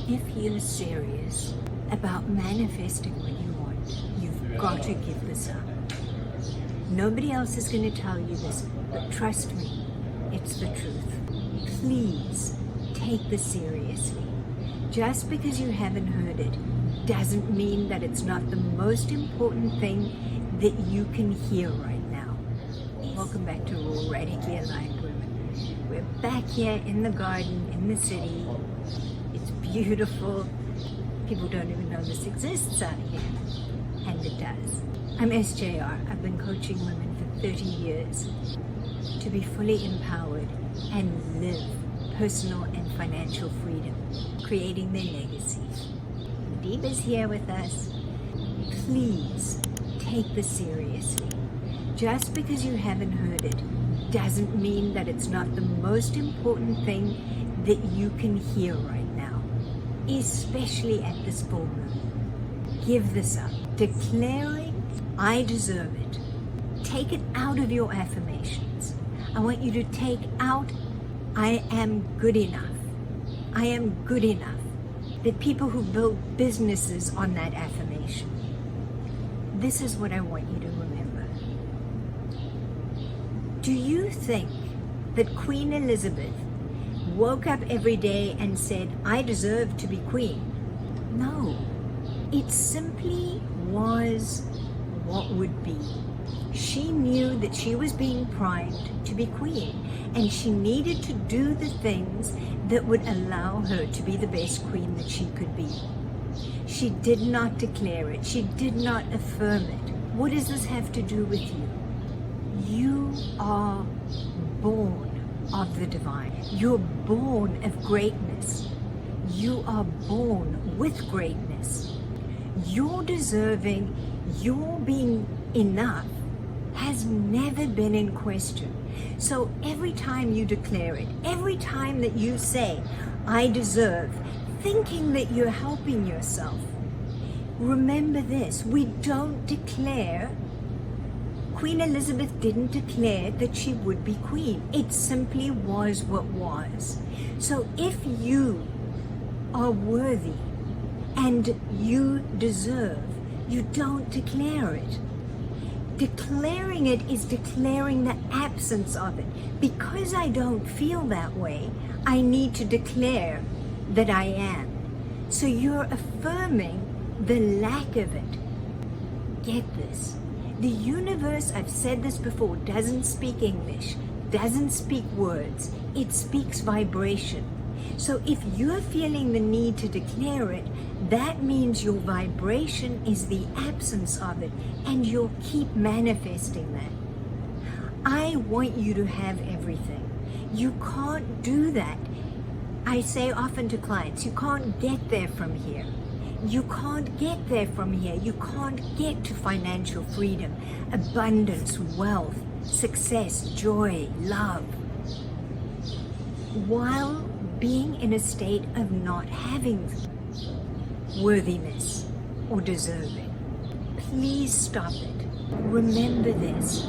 If you're serious about manifesting what you want, you've got to give this up. Nobody else is going to tell you this, but trust me, it's the truth. Please take this seriously. Just because you haven't heard it doesn't mean that it's not the most important thing that you can hear right now. Welcome back to Raw Radically Aligned Women. We're back here in the garden, in the city. It's beautiful. People don't even know this exists out here, and it does. I'm SJR. I've been coaching women for 30 years to be fully empowered and live personal and financial freedom, creating their legacy. Deepa's here with us. Please take this seriously. Just because you haven't heard it doesn't mean that it's not the most important thing that you can hear right now, especially at this full moon. Give this up. Declaring, I deserve it. Take it out of your affirmations. I want you to take out, I am good enough. I am good enough. The people who build businesses on that affirmation. This is what I want you to remember. Do you think that Queen Elizabeth woke up every day and said, I deserve to be queen? No. It simply was what would be. She knew that she was being primed to be queen, and she needed to do the things that would allow her to be the best queen that she could be. She did not declare it. She did not affirm it. What does this have to do with you? You are born of the divine. You're born of greatness. You are born with greatness. You're deserving, your being enough has never been in question. So every time you declare it, every time that you say, I deserve, thinking that you're helping yourself, remember this, we don't declare. Queen Elizabeth didn't declare that she would be queen. It simply was what was. So if you are worthy and you deserve, you don't declare it. Declaring it is declaring the absence of it. Because I don't feel that way, I need to declare that I am. So you're affirming the lack of it. Get this. The universe, I've said this before, doesn't speak English, doesn't speak words. It speaks vibration. So if you're feeling the need to declare it, that means your vibration is the absence of it, and you'll keep manifesting that. I want you to have everything. You can't do that. I say often to clients, you can't get there from here. You can't get there from here. You can't get to financial freedom, abundance, wealth, success, joy, love, while being in a state of not having worthiness or deserving. Please stop it. Remember this.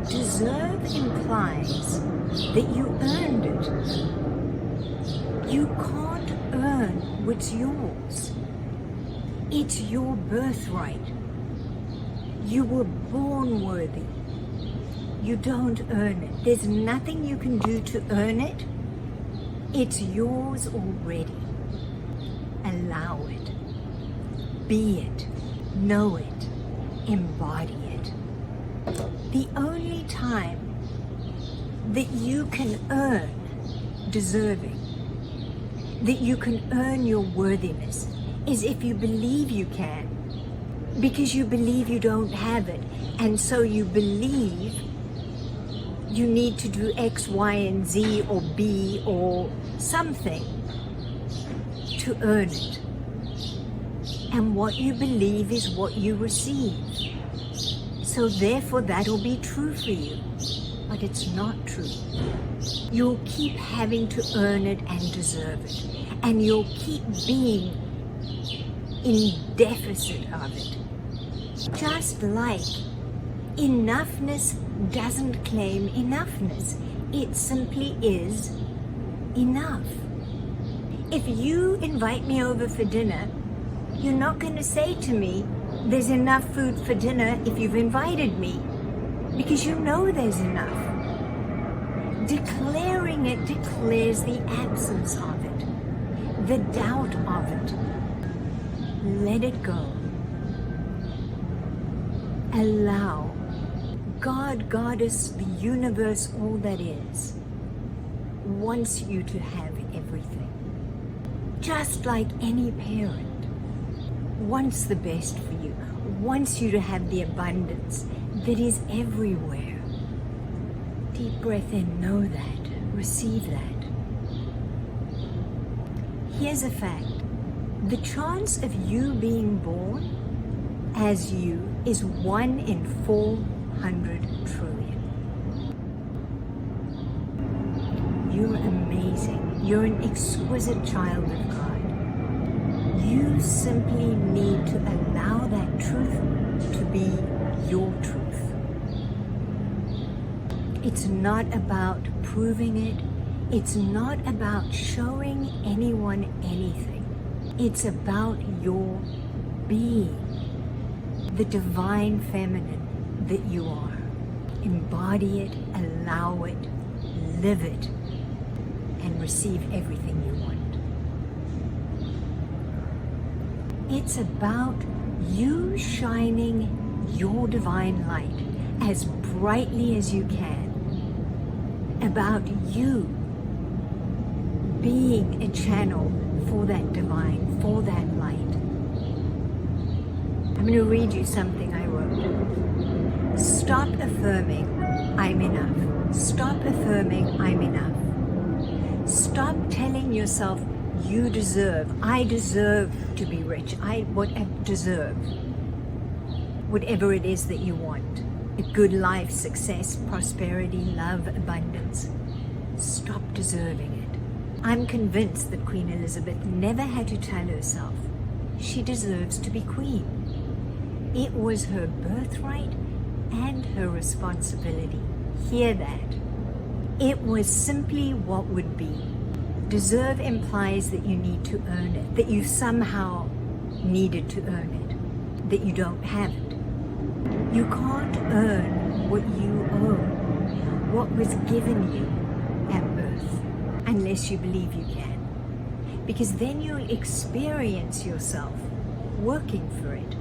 Deserve implies that you earned it. You can't earn what's yours. It's your birthright. You were born worthy. You don't earn it. There's nothing you can do to earn it. It's yours already. Allow it. Be it. Know it. Embody it. The only time that you can earn deserving, that you can earn your worthiness, is if you believe you can. Because you believe you don't have it, and so you believe you need to do X, Y, and Z, or B, or something to earn it. And what you believe is what you receive. So therefore that'll be true for you. But it's not true. You'll keep having to earn it and deserve it. And you'll keep being in deficit of it. Just like enoughness doesn't claim enoughness. It simply is enough. If you invite me over for dinner, you're not going to say to me, there's enough food for dinner if you've invited me, because you know there's enough. Declaring it declares the absence of it, the doubt of it. Let it go. Allow God, Goddess, the universe, all that is, wants you to have everything. Just like any parent wants the best for you, wants you to have the abundance that is everywhere. Deep breath in, know that, receive that. Here's a fact. The chance of you being born as you is 1 in 400 trillion. You're amazing. You're an exquisite child of God. You simply need to allow that truth to be your truth. It's not about proving it. It's not about showing anyone anything. It's about your being, the divine feminine that you are. Embody it, allow it, live it, and receive everything you want. It's about you shining your divine light as brightly as you can. About you being a channel for that divine, for that light. I'm going to read you something I wrote. Stop affirming, I'm enough. Stop affirming, I'm enough. Stop telling yourself, you deserve, I deserve to be rich. I deserve whatever it is that you want. A good life, success, prosperity, love, abundance. Stop deserving it. I'm convinced that Queen Elizabeth never had to tell herself she deserves to be queen. It was her birthright and her responsibility. Hear that. It was simply what would be. Deserve implies that you need to earn it, that you somehow needed to earn it, that you don't have it. You can't earn what you own, what was given you at birth, unless you believe you can. Because then you'll experience yourself working for it,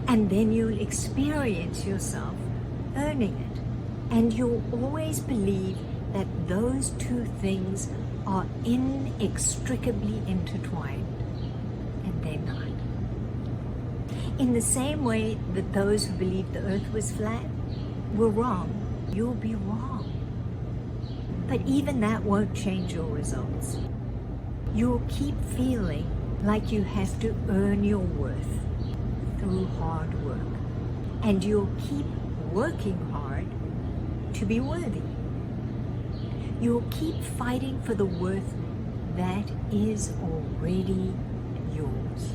and then you'll experience yourself earning it. And you'll always believe that those two things are inextricably intertwined, and they're not. In the same way that those who believed the earth was flat were wrong, you'll be wrong. But even that won't change your results. You'll keep feeling like you have to earn your worth through hard work. And you'll keep working hard to be worthy. You'll keep fighting for the worth that is already yours.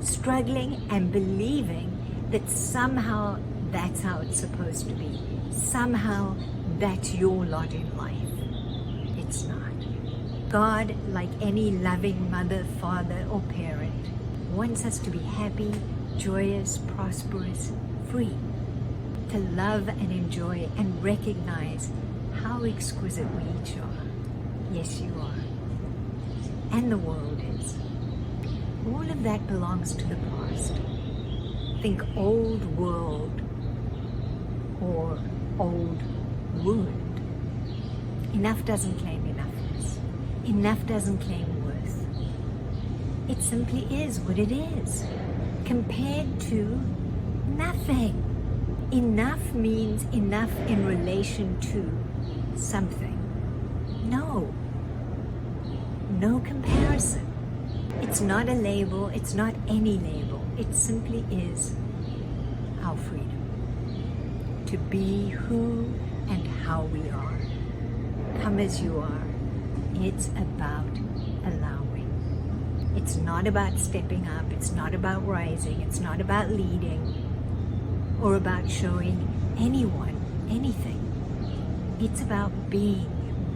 Struggling and believing that somehow that's how it's supposed to be. Somehow that's your lot in life. It's not. God, like any loving mother, father, or parent, wants us to be happy, joyous, prosperous, free, to love and enjoy and recognize how exquisite we each are. Yes, you are. And the world is. All of that belongs to the past. Think old world or old wound. Enough doesn't claim enoughness. Enough doesn't claim worth. It simply is what it is, compared to nothing. Enough means enough in relation to something. No comparison. It's not a label, it's not any label. It simply is our freedom to be who and how we are. Come as you are. It's about allowing. It's not about stepping up, it's not about rising, it's not about leading or about showing anyone anything. It's about being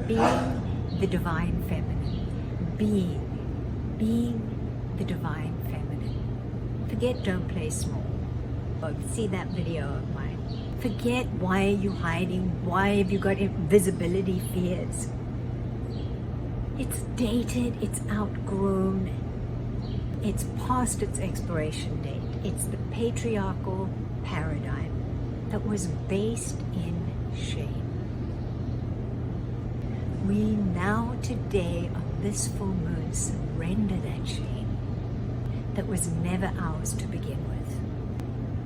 the divine feminine, being being the divine feminine. Forget don't play small. Oh, see that video of mine. Forget why are you hiding? Why have you got invisibility fears? It's dated, it's outgrown, it's past its expiration date. It's the patriarchal paradigm that was based in shame. We now today on this full moon surrender that shame that was never ours to begin with.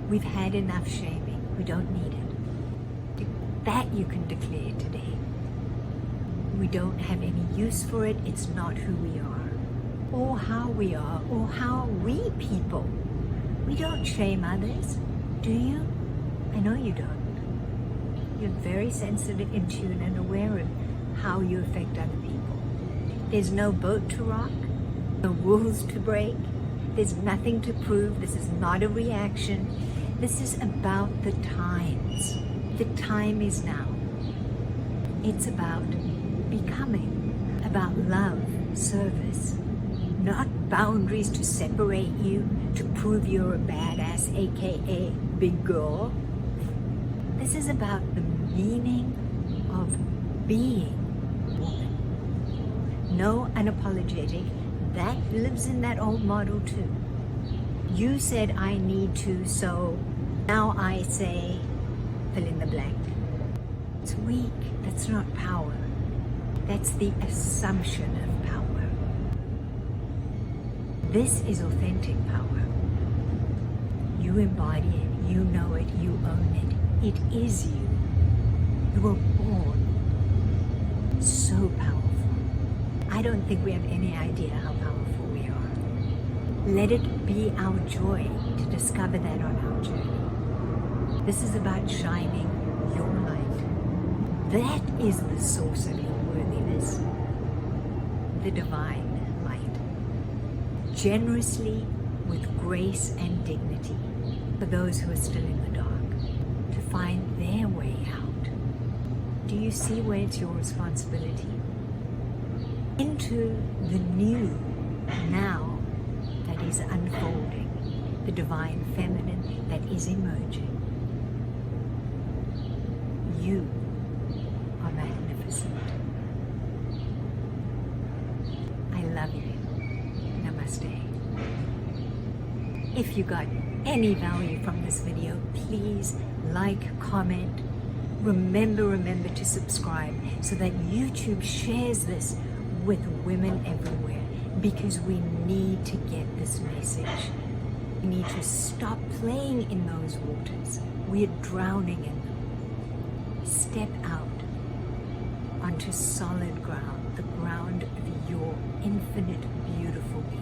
We've had enough shaming. We don't need it. That you can declare today. We don't have any use for it. It's not who we are, or how we are, or how we people. We don't shame others, do you? I know you don't. You're very sensitive, in tune, and aware of how you affect other people. There's no boat to rock, no rules to break. There's nothing to prove. This is not a reaction. This is about the times. The time is now. It's about becoming, about love, service, not boundaries to separate you, to prove you're a badass, aka big girl. This is about the meaning of being woman. No unapologetic. That lives in that old model too. You said I need to, so now I say fill in the blank. It's weak. That's not power. That's the assumption of power. This is authentic power. You embody it, you know it, you own it. It is you. You were born so powerful. I don't think we have any idea how powerful we are. Let it be our joy to discover that on our journey. This is about shining your light. That is the source of your worthiness, the divine light. Generously, with grace and dignity, for those who are still in the dark, to find their way out. Do you see where it's your responsibility? Into the new now that is unfolding, the divine feminine that is emerging. You are magnificent. I love you. Namaste. If you got any value from this video, please like, comment. Remember to subscribe so that YouTube shares this with women everywhere, because we need to get this message. We need to stop playing in those waters. We are drowning in them. Step out onto solid ground, the ground of your infinite, beautiful being.